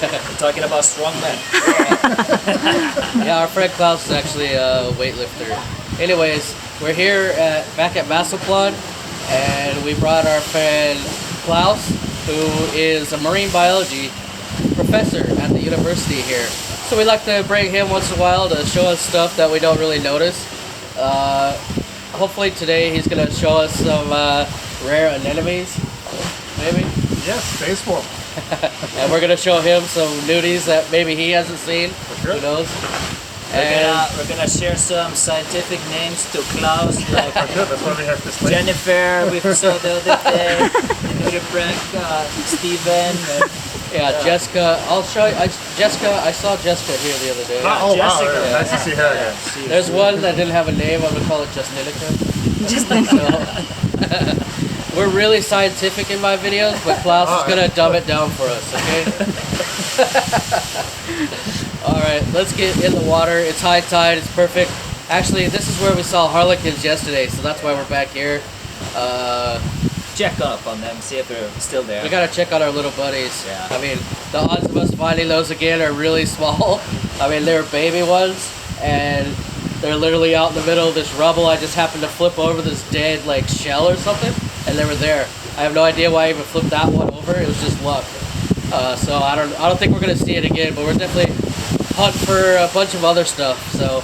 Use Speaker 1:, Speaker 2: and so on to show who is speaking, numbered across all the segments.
Speaker 1: We're talking about strong men.
Speaker 2: Yeah, our friend Klaus is actually a weightlifter. Anyways, we're here back at Massaplan, and we brought our friend Klaus, who is a marine biology professor at the university here. So we like to bring him once in a while to show us stuff that we don't really notice. Hopefully today he's going to show us some rare anemones, maybe?
Speaker 3: Yes, baseball.
Speaker 2: And we're going to show him some nudies that maybe he hasn't seen.
Speaker 3: Sure.
Speaker 2: Who knows?
Speaker 1: We're gonna share some scientific names to Klaus, like
Speaker 3: That's why we have this link.
Speaker 1: Jennifer, we saw the other day, Nudibreck, Steven, and
Speaker 2: Yeah, Jessica. I'll show you. Jessica, I saw Jessica here the other day.
Speaker 3: Oh, wow.
Speaker 1: Jessica.
Speaker 3: Yeah. Nice to see her again.
Speaker 2: There's one that didn't have a name. I'm gonna call it Justinica. So, we're really scientific in my videos, but Klaus is gonna dumb it down for us. Okay. All right, let's get in the water. It's high tide. It's perfect. Actually, this is where we saw harlequins yesterday, so that's why we're back here.
Speaker 1: check up on them, see if they're still there.
Speaker 2: We gotta check on our little buddies.
Speaker 1: Yeah.
Speaker 2: I mean, the odds of us finding those again are really small. I mean, they're baby ones, and they're literally out in the middle of this rubble. I just happened to flip over this dead, like, shell or something, and they were there. I have no idea why I even flipped that one over. It was just luck. So I don't think we're gonna see it again, but we're definitely hunting for a bunch of other stuff. So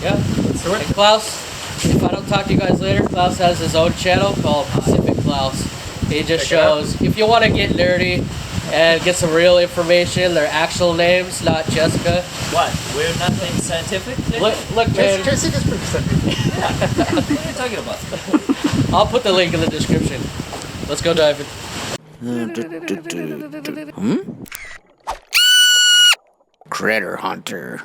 Speaker 2: yeah, let's do it. And Klaus, if I don't talk to you guys later, Klaus has his own channel called Pacific Klaus. He just shows, if you want to get nerdy and get some real information, their actual names, not Jessica.
Speaker 1: What? We're nothing scientific?
Speaker 2: Look, man.
Speaker 3: Jessica's pretty scientific.
Speaker 1: What are you talking about?
Speaker 2: I'll put the link in the description. Let's go diving.
Speaker 4: Critter Hunter.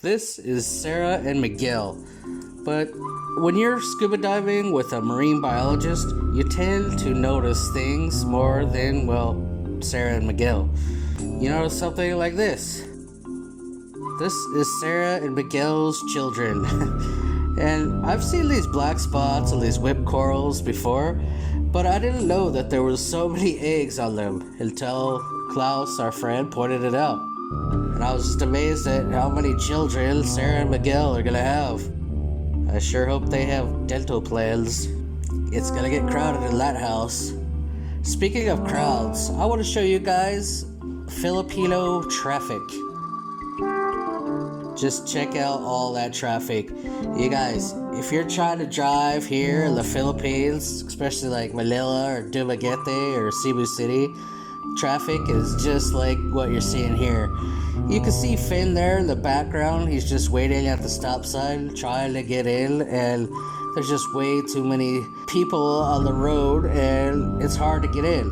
Speaker 2: This is Sarah and Miguel, but when you're scuba diving with a marine biologist, you tend to notice things more than, well, Sarah and Miguel. You notice something like this. This is Sarah and Miguel's children. And I've seen these black spots on these whip corals before, but I didn't know that there was so many eggs on them until Klaus, our friend, pointed it out. And I was just amazed at how many children Sarah and Miguel are gonna have. I sure hope they have dental plans. It's gonna get crowded in that house. Speaking of crowds, I want to show you guys Filipino traffic. Just check out all that traffic. You guys, if you're trying to drive here in the Philippines, especially like Manila or Dumaguete or Cebu City, traffic is just like what you're seeing here. You can see Finn there in the background. He's just waiting at the stop sign, trying to get in, and there's just way too many people on the road, and it's hard to get in.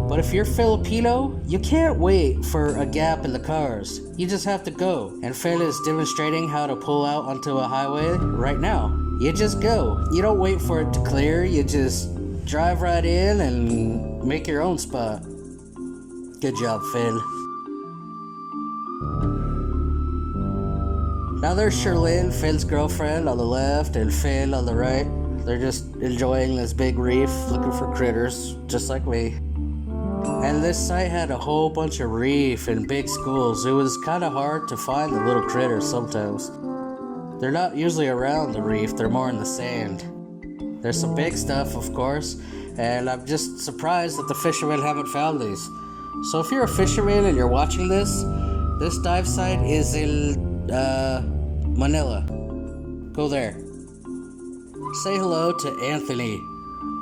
Speaker 2: But if you're Filipino, you can't wait for a gap in the cars. You just have to go. And Finn is demonstrating how to pull out onto a highway right now. You just go. You don't wait for it to clear. You just drive right in and make your own spot. Good job, Finn. Now there's Sherlyn, Finn's girlfriend, on the left, and Finn on the right. They're just enjoying this big reef, looking for critters, just like me. And this site had a whole bunch of reef and big schools. It was kind of hard to find the little critters sometimes. They're not usually around the reef, they're more in the sand. There's some big stuff, of course, and I'm just surprised that the fishermen haven't found these. So if you're a fisherman and you're watching this dive site is in Manila. Go there. Say hello to Anthony.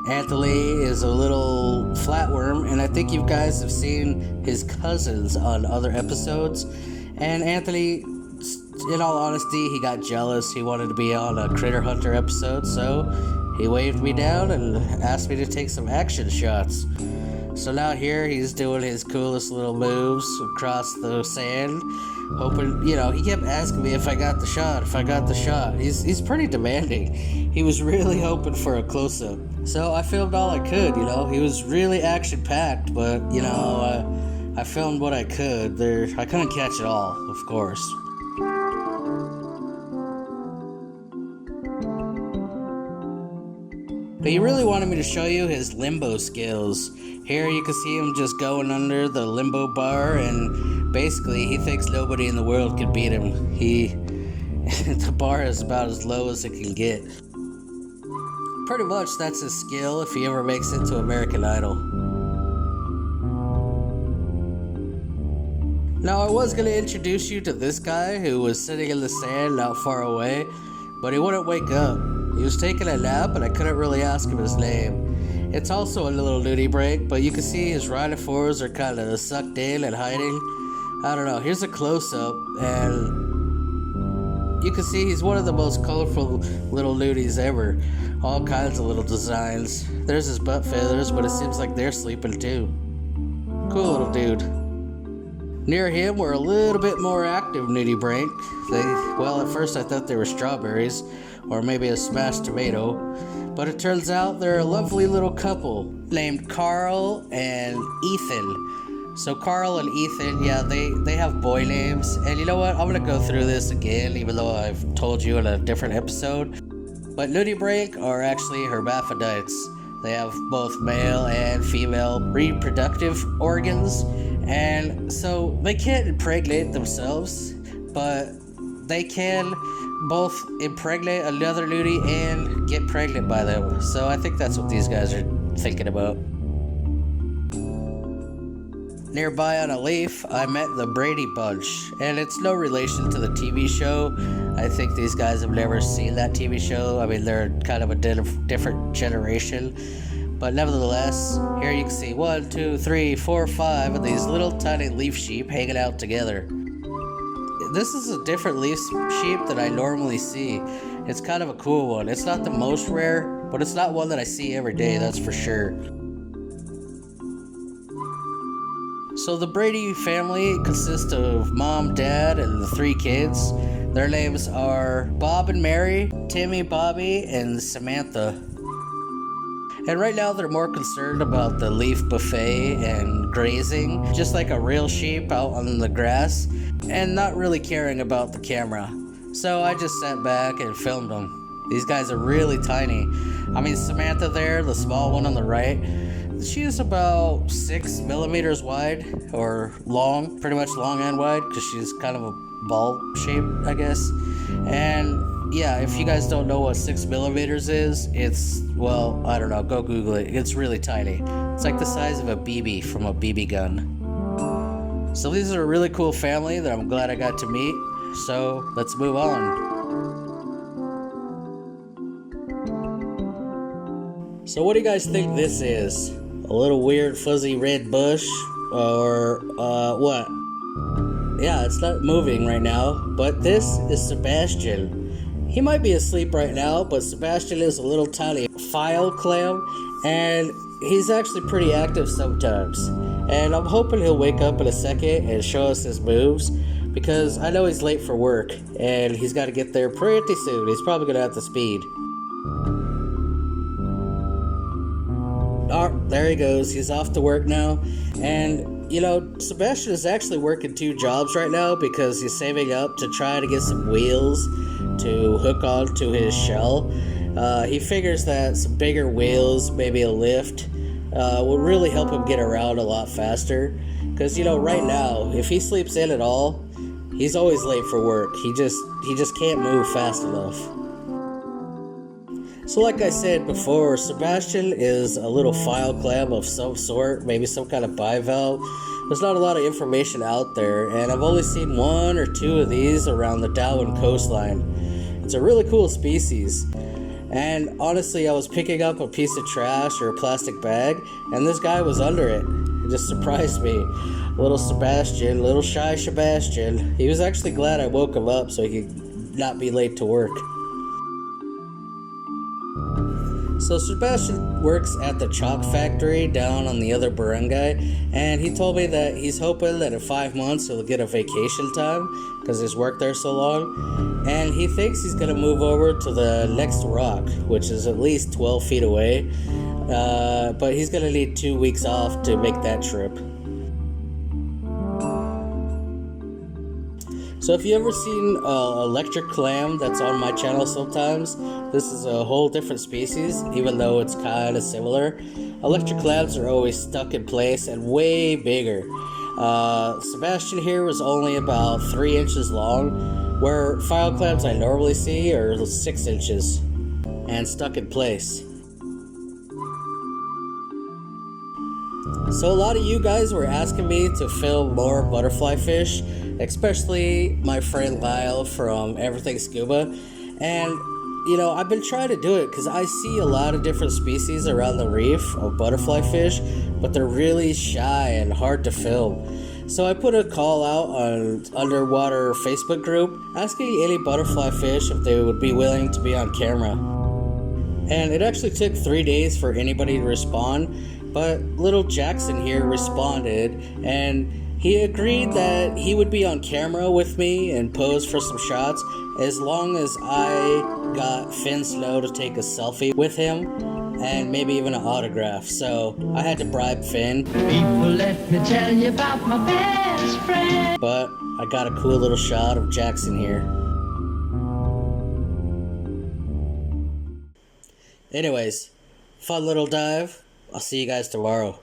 Speaker 2: Anthony is a little flatworm, and I think you guys have seen his cousins on other episodes. And Anthony, in all honesty, he got jealous. He wanted to be on a Critter Hunter episode, so he waved me down and asked me to take some action shots. So now here he's doing his coolest little moves across the sand, hoping, he kept asking me if I got the shot, He's pretty demanding. He was really hoping for a close-up. So I filmed all I could, He was really action-packed, but, I filmed what I could. I couldn't catch it all, of course. But he really wanted me to show you his limbo skills. Here you can see him just going under the limbo bar, and basically he thinks nobody in the world could beat him. The bar is about as low as it can get. Pretty much that's his skill if he ever makes it to American Idol. Now I was going to introduce you to this guy who was sitting in the sand not far away, but he wouldn't wake up. He was taking a nap and I couldn't really ask him his name. It's also a little nudie break, but you can see his rhinophores are kind of sucked in and hiding. I don't know, here's a close-up, and you can see he's one of the most colorful little nudies ever. All kinds of little designs. There's his butt feathers, but it seems like they're sleeping too. Cool little dude. Near him were a little bit more active nudie brink. Well, at first I thought they were strawberries, or maybe a smashed tomato, but it turns out they're a lovely little couple named Carl and Ethan. So Carl and Ethan, yeah, they have boy names, and you know what? I'm gonna go through this again, even though I've told you in a different episode. But nudie brink are actually hermaphrodites. They have both male and female reproductive organs, and so they can't impregnate themselves, but they can both impregnate another nudie and get pregnant by them. So I think that's what these guys are thinking about. Nearby on a leaf, I met the Brady Bunch, and it's no relation to the TV show. I think these guys have never seen that TV show. I mean, they're kind of a different generation. But nevertheless, here you can see 1, 2, 3, 4, 5 of these little tiny leaf sheep hanging out together. This is a different leaf sheep than I normally see. It's kind of a cool one. It's not the most rare, but it's not one that I see every day, that's for sure. So the Brady family consists of mom, dad, and the 3 kids. Their names are Bob and Mary, Timmy, Bobby, and Samantha. And right now they're more concerned about the leaf buffet and grazing, just like a real sheep out on the grass, and not really caring about the camera. So I just sat back and filmed them. These guys are really tiny. I mean, Samantha there, the small one on the right, she is about 6 millimeters wide, or long, pretty much long and wide, because she's kind of a ball shape, I guess. And yeah, if you guys don't know what 6 millimeters is, it's, well, I don't know, go Google it. It's really tiny. It's like the size of a BB from a BB gun. So these are a really cool family that I'm glad I got to meet. So let's move on. So what do you guys think this is? A little weird fuzzy red bush? Or, what? Yeah, it's not moving right now, but this is Sebastian. He might be asleep right now, but Sebastian is a little tiny file clam, and he's actually pretty active sometimes. And I'm hoping he'll wake up in a second and show us his moves, because I know he's late for work, and he's got to get there pretty soon. He's probably going to have to speed. Oh, there he goes. He's off to work now. And, you know, Sebastian is actually working 2 jobs right now because he's saving up to try to get some wheels to hook onto his shell. He figures that some bigger wheels, maybe a lift, will really help him get around a lot faster. Because, you know, right now, if he sleeps in at all, he's always late for work. He just can't move fast enough. So like I said before, Sebastian is a little file clam of some sort, maybe some kind of bivalve. There's not a lot of information out there, and I've only seen 1 or 2 of these around the Dauin coastline. It's a really cool species. And honestly, I was picking up a piece of trash or a plastic bag, and this guy was under it. It just surprised me. Little Sebastian, little shy Sebastian. He was actually glad I woke him up so he could not be late to work. So Sebastian works at the chalk factory down on the other barangay, and he told me that he's hoping that in 5 months he'll get a vacation time because he's worked there so long, and he thinks he's going to move over to the next rock, which is at least 12 feet away, but he's going to need 2 weeks off to make that trip. So if you ever seen electric clam that's on my channel sometimes, this is a whole different species, even though it's kind of similar. Electric clams are always stuck in place and way bigger. Sebastian here was only about 3 inches long, where file clams I normally see are 6 inches and stuck in place. So a lot of you guys were asking me to film more butterfly fish, especially my friend Lyle from Everything Scuba, and you know, I've been trying to do it because I see a lot of different species around the reef of butterfly fish, but they're really shy and hard to film. So I put a call out on underwater Facebook group asking any butterfly fish if they would be willing to be on camera. And it actually took 3 days for anybody to respond, but little Jackson here responded, and he agreed that he would be on camera with me and pose for some shots as long as I got Finn Snow to take a selfie with him and maybe even an autograph. So I had to bribe Finn.
Speaker 5: People, let me tell you about my best friend.
Speaker 2: But I got a cool little shot of Jackson here. Anyways, fun little dive. I'll see you guys tomorrow.